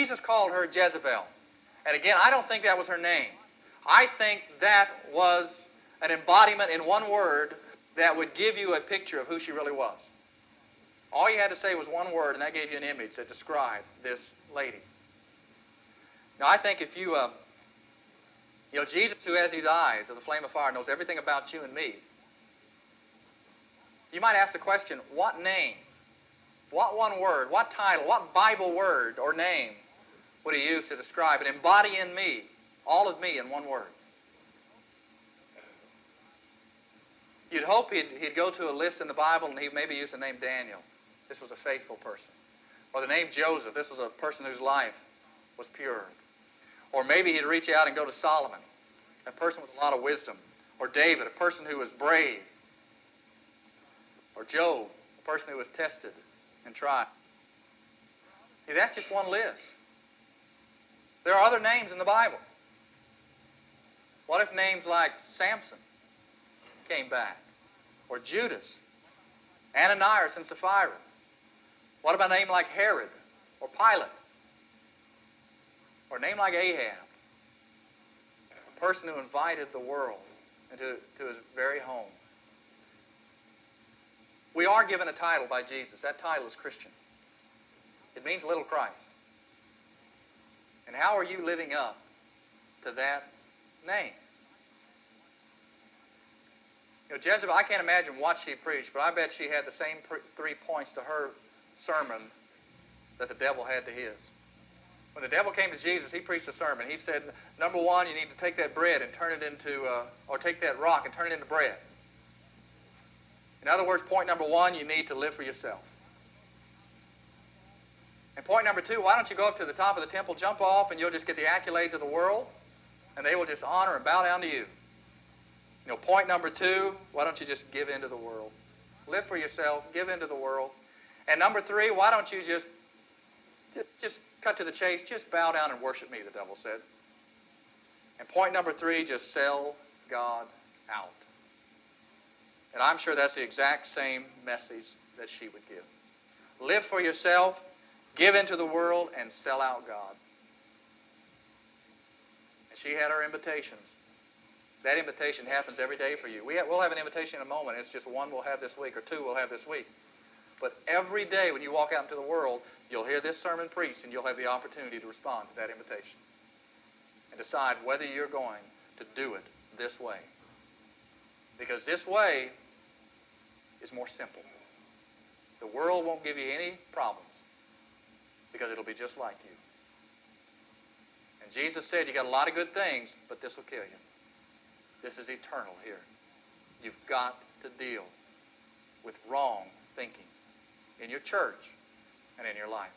Jesus called her Jezebel. And again, I don't think that was her name. I think that was an embodiment in one word that would give you a picture of who she really was. All you had to say was one word, and that gave you an image that described this lady. Now, I think if you, Jesus, who has these eyes of the flame of fire, knows everything about you and me. You might ask the question, what name, what one word, what title, what Bible word or name would he use to describe and embody in me, all of me in one word? You'd hope he'd go to a list in the Bible and he'd maybe use the name Daniel. This was a faithful person. Or the name Joseph. This was a person whose life was pure. Or maybe he'd reach out and go to Solomon, a person with a lot of wisdom. Or David, a person who was brave. Or Job, a person who was tested and tried. See, that's just one list. There are other names in the Bible. What if names like Samson came back? Or Judas, Ananias and Sapphira? What about a name like Herod or Pilate? Or a name like Ahab? A person who invited the world into his very home. We are given a title by Jesus. That title is Christian. It means little Christ. And how are you living up to that name? Jezebel, I can't imagine what she preached, but I bet she had the same 3 points to her sermon that the devil had to his. When the devil came to Jesus, he preached a sermon. He said, number one, you need to take that bread and turn it into, or take that rock and turn it into bread. In other words, point number one, you need to live for yourself. And point number two, why don't you go up to the top of the temple, jump off, and you'll just get the accolades of the world, and they will just honor and bow down to you. Point number two, why don't you just give into the world? Live for yourself, give into the world. And number three, why don't you just cut to the chase, just bow down and worship me, the devil said. And point number three, just sell God out. And I'm sure that's the exact same message that she would give. Live for yourself, give into the world, and sell out God. And she had her invitations. That invitation happens every day for you. We'll have an invitation in a moment. It's just one we'll have this week or two we'll have this week. But every day when you walk out into the world, you'll hear this sermon preached and you'll have the opportunity to respond to that invitation and decide whether you're going to do it this way. Because this way is more simple. The world won't give you any problems because it'll be just like you. And Jesus said, you got a lot of good things, but this will kill you. This is eternal here. You've got to deal with wrong thinking in your church and in your life.